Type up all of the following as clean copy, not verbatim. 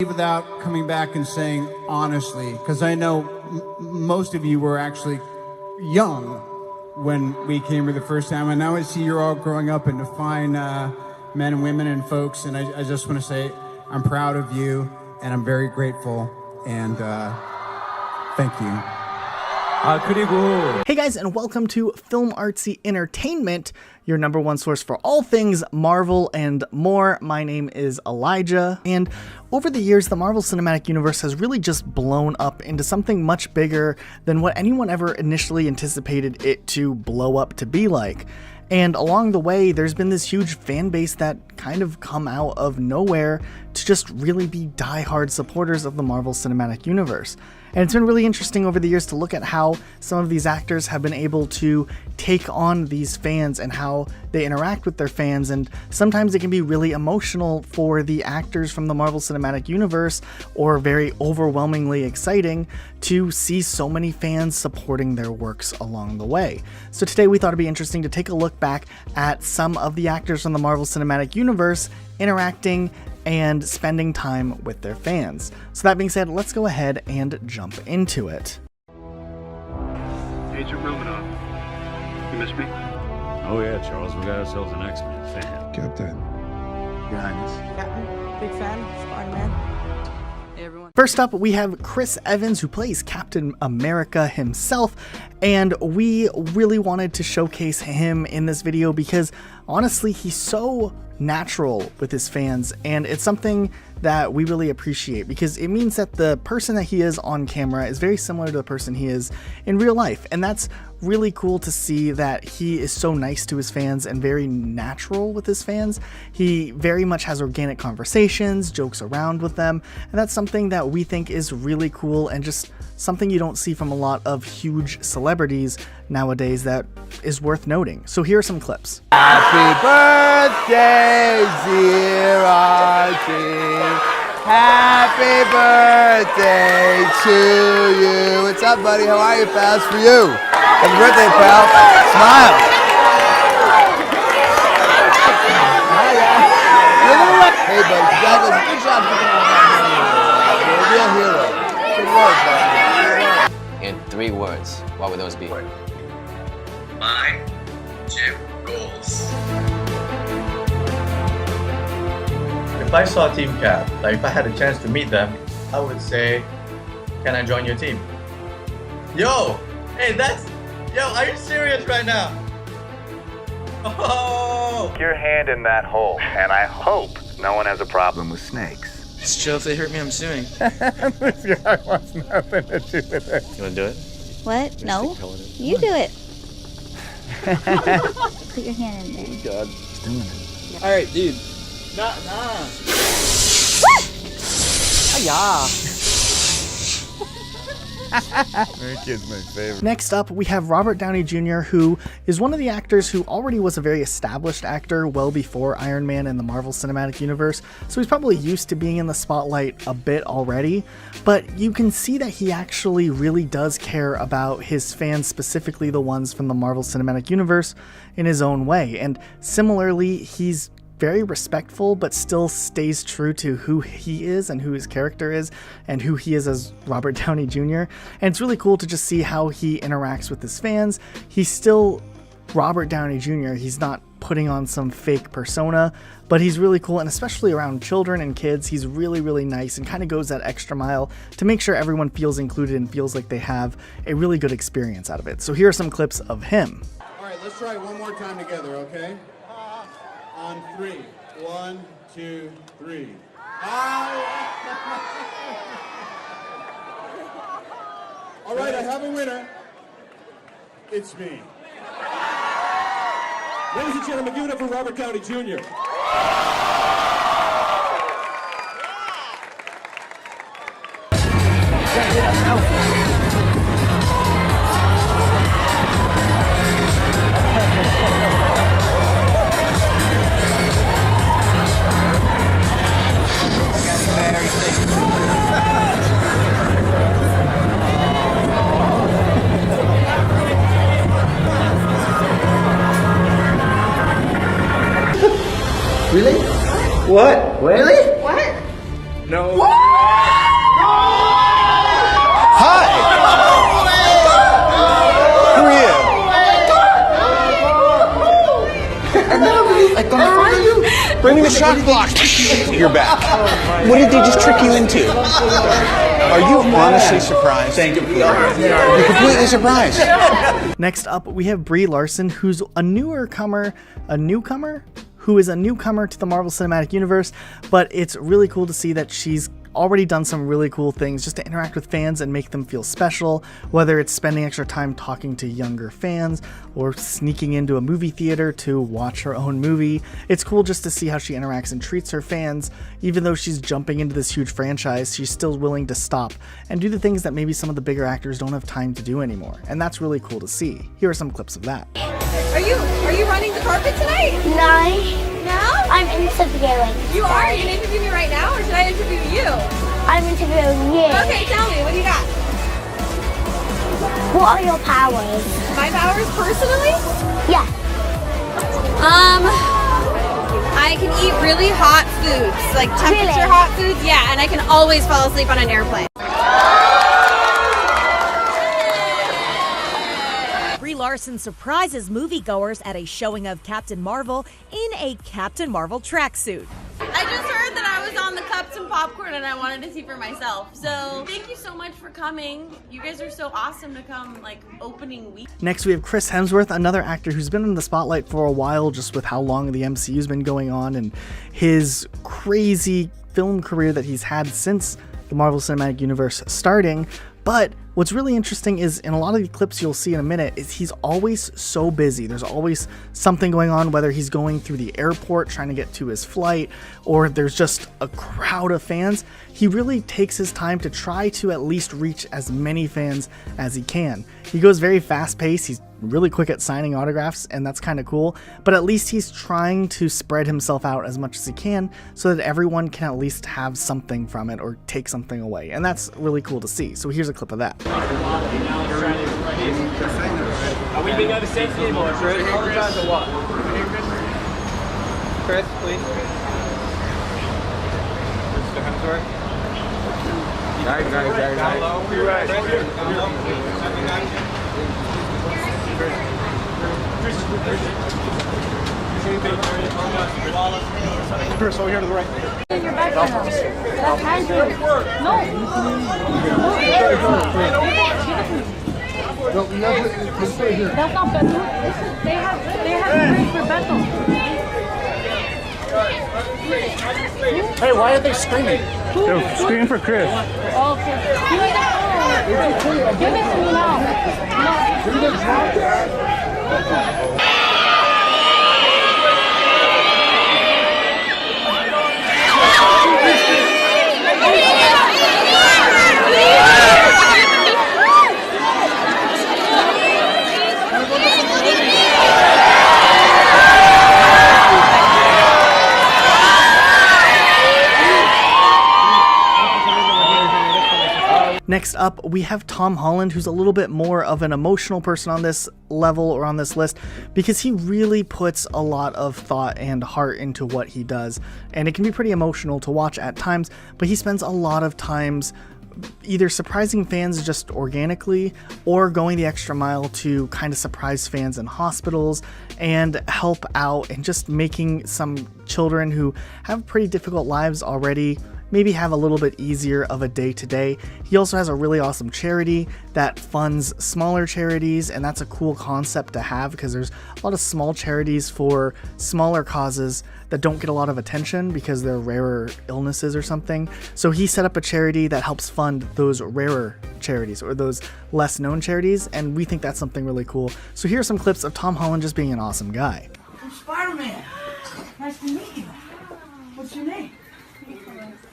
Without coming back and saying honestly, because I know most of you were actually young when we came here the first time, and now I see you're all growing up into fine men and women and folks, and I just want to say I'm proud of you, and I'm very grateful, and thank you. Hey guys, and welcome to Film Artsy Entertainment, your number one source for all things Marvel and more. My name is Elijah, and over the years, the Marvel Cinematic Universe has really just blown up into something much bigger than what anyone ever initially anticipated it to blow up to be like. And along the way, there's been this huge fan base that kind of come out of nowhere to just really be diehard supporters of the Marvel Cinematic Universe. And it's been really interesting over the years to look at how some of these actors have been able to take on these fans and how they interact with their fans. And sometimes it can be really emotional for the actors from the Marvel Cinematic Universe, or very overwhelmingly exciting to see so many fans supporting their works along the way. So today we thought it'd be interesting to take a look back at some of the actors from the Marvel Cinematic Universe interacting and spending time with their fans. So that being said, let's go ahead and jump into it. Agent Romanoff, you miss me? Oh yeah, Charles, we got ourselves an X-Men fan. Captain. Your Highness. Captain, big fan, Spiderman. Hey everyone. First up, we have Chris Evans, who plays Captain America himself, and we really wanted to showcase him in this video because honestly, he's so natural with his fans, and it's something that we really appreciate because it means that the person that he is on camera is very similar to the person he is in real life, and that's really cool to see that he is so nice to his fans and very natural with his fans. He very much has organic conversations, jokes around with them, and that's something that we think is really cool and just something you don't see from a lot of huge celebrities nowadays that is worth noting. So here are some clips. Happy birthday, Zero. Happy birthday to you. What's up, buddy? How are you, pal? It's for you. Happy birthday, pal. Smile. Hey, buddy. Congratulations. Good job picking all that money. You're a real hero. Good work, buddy. In 3 words, what would those be? My gym goals. If I saw Team Cap, like if I had a chance to meet them, I would say, can I join your team? Yo, hey, are you serious right now? Oh! Stick your hand in that hole, and I hope no one has a problem with snakes. Just chill, if they hurt me, I'm suing. This guy wants nothing to do with it. You wanna do it? What? No. You do it. Put your hand in there. God, he's doing it. Alright, dude. Nah. Hiya. That kid's my favorite. Next up, we have Robert Downey Jr., who is one of the actors who already was a very established actor well before Iron Man and the Marvel Cinematic Universe, so he's probably used to being in the spotlight a bit already, but you can see that he actually really does care about his fans, specifically the ones from the Marvel Cinematic Universe, in his own way, and similarly, he's very respectful, but still stays true to who he is and who his character is and who he is as Robert Downey Jr. And it's really cool to just see how he interacts with his fans. He's still Robert Downey Jr. He's not putting on some fake persona, but he's really cool, and especially around children and kids, he's really, really nice and kind of goes that extra mile to make sure everyone feels included and feels like they have a really good experience out of it. So here are some clips of him. All right, let's try it one more time together, okay? On 3. 1, 2, 3. All right, I have a winner. It's me. Ladies and gentlemen, give it up for Robert Downey Jr. Really? What? Really? What? No. What? Hi! Who are you? I confront you. Bring me the shock block. You're back. What did they just trick you into? Are you honestly surprised? Thank you. You're completely surprised. Next up, we have Brie Larson, who's a newcomer who is a newcomer to the Marvel Cinematic Universe, but it's really cool to see that she's already done some really cool things just to interact with fans and make them feel special, whether it's spending extra time talking to younger fans or sneaking into a movie theater to watch her own movie. It's cool just to see how she interacts and treats her fans. Even though she's jumping into this huge franchise, she's still willing to stop and do the things that maybe some of the bigger actors don't have time to do anymore, and that's really cool to see. Here are some clips of that. Are you running the carpet tonight? No. No? I'm interviewing. You are? Are you gonna interview me right now, or should I interview you? I'm interviewing you. Okay, tell me, what do you got? What are your powers? My powers personally? Yeah. I can eat really hot foods, like temperature Really? hot foods, yeah, and I can always fall asleep on an airplane. Brie Larson surprises moviegoers at a showing of Captain Marvel in a Captain Marvel tracksuit. I just heard that I was on the Cups and Popcorn and I wanted to see for myself. So thank you so much for coming. You guys are so awesome to come like opening week. Next, we have Chris Hemsworth, another actor who's been in the spotlight for a while just with how long the MCU's been going on and his crazy film career that he's had since the Marvel Cinematic Universe starting. But what's really interesting is in a lot of the clips you'll see in a minute is he's always so busy. There's always something going on, whether he's going through the airport trying to get to his flight or there's just a crowd of fans. He really takes his time to try to at least reach as many fans as he can. He goes very fast paced. He's really quick at signing autographs, and that's kind of cool, but at least he's trying to spread himself out as much as he can so that everyone can at least have something from it or take something away, and that's really cool to see. So here's a clip of that. Are we being over safety anymore? Should we apologize or what? Chris, please. Mr. Hemsworth. Guys. Chris, over here to the right. Your back that's Andrew. No. That's not Beto. They have Chris for Beto. Hey, why are they screaming? They're screaming for Chris. Okay. Give it to me now. Next up, we have Tom Holland, who's a little bit more of an emotional person on this level or on this list because he really puts a lot of thought and heart into what he does, and it can be pretty emotional to watch at times, but he spends a lot of times either surprising fans just organically or going the extra mile to kind of surprise fans in hospitals and help out and just making some children who have pretty difficult lives already maybe have a little bit easier of a day-to-day. He also has a really awesome charity that funds smaller charities, and that's a cool concept to have because there's a lot of small charities for smaller causes that don't get a lot of attention because they're rarer illnesses or something. So he set up a charity that helps fund those rarer charities or those less known charities, and we think that's something really cool. So here are some clips of Tom Holland just being an awesome guy. I'm Spiderman. Nice to meet you. What's your name?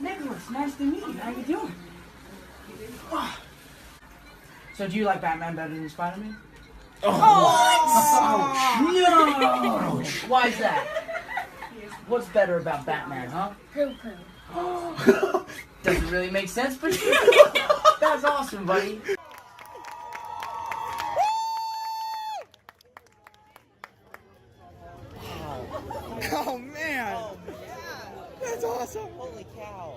Nicholas. Nice to meet you. How you doing? Oh. So do you like Batman better than Spider-Man? Oh, no! Why is that? What's better about Batman, huh? Poo-poo. Doesn't really make sense, but that's awesome, buddy. Oh man! That's awesome! Holy cow.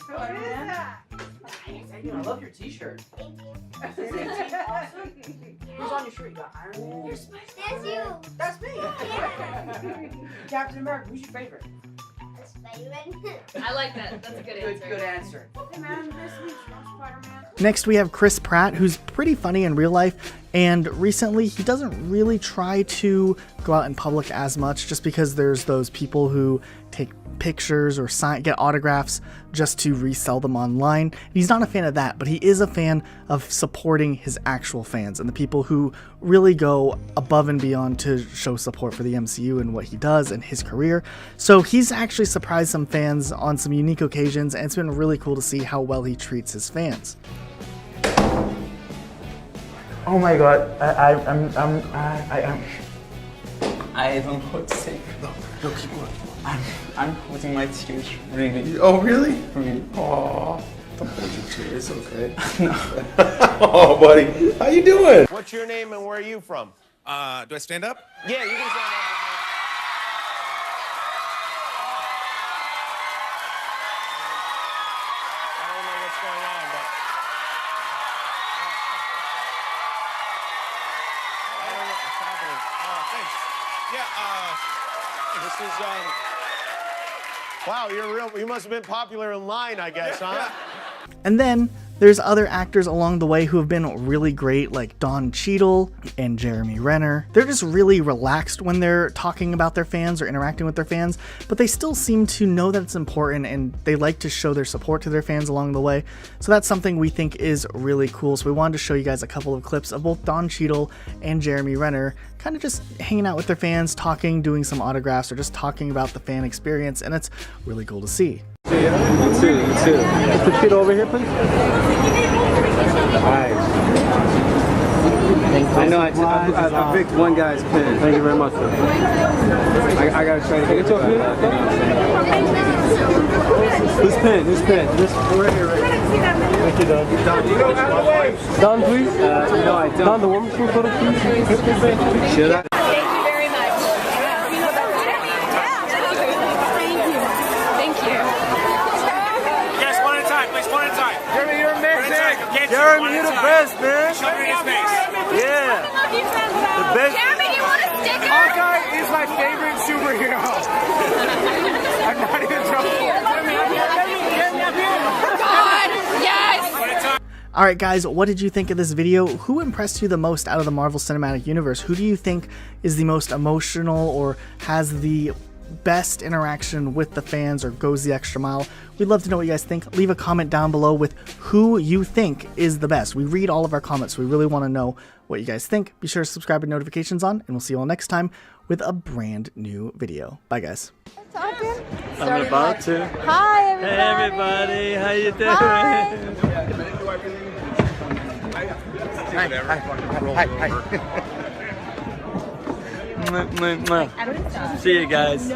I love your t-shirt. Thank you. Awesome. Who's on your shirt? You got Iron Man? That's you. That's me. Yeah. Captain America, who's your favorite? Spiderman. I like that. That's a good answer. Good answer. Hey man, nice to meet you. I'm Spider-Man. Next, we have Chris Pratt, who's pretty funny in real life, and recently he doesn't really try to go out in public as much just because there's those people who take pictures or get autographs just to resell them online. He's not a fan of that, but he is a fan of supporting his actual fans and the people who really go above and beyond to show support for the MCU and what he does and his career. So he's actually surprised some fans on some unique occasions, and it's been really cool to see how well he treats his fans. Oh my god, I don't know what to say. No, keep going. I'm holding my tears, really. Oh, really? Really. Oh, don't hold your tears, okay? No. Oh, buddy. How you doing? What's your name and where are you from? Do I stand up? Yeah, you can stand up. I don't know what's going on, but I don't know what's happening. Thanks. Yeah, This is wow, you must have been popular in line, I guess, huh? And then there's other actors along the way who have been really great, like Cheadle and Jeremy Renner. They're just really relaxed when they're talking about their fans or interacting with their fans, but they still seem to know that it's important and they like to show their support to their fans along the way. So that's something we think is really cool. So we wanted to show you guys a couple of clips of both Cheadle and Jeremy Renner kind of just hanging out with their fans, talking, doing some autographs, or just talking about the fan experience, and it's really cool to see. You too. Put the shit over here, please. Alright. I know I picked one guy's pen. Thank you very much, sir. I gotta try to get it to him. Whose pen? This right here, right here. Thank you, Don. Don, please. No, I don't. Don, the woman's photo, please. Should I? Jeremy, you're the best, man. Show me his face. Yeah. The best. Jeremy, you want a sticker? Hawkeye is my favorite superhero. I'm not even joking. God, yes! Alright guys, what did you think of this video? Who impressed you the most out of the Marvel Cinematic Universe? Who do you think is the most emotional or has the best interaction with the fans or goes the extra mile? We'd love to know what you guys think. Leave a comment down below with who you think is the best. We read all of our comments, so we really want to know what you guys think. Be sure to subscribe with notifications on, and we'll see you all next time with a brand new video. Bye guys. I'm about to. Hi, everybody. Hey everybody, how you doing? Hi. See you guys.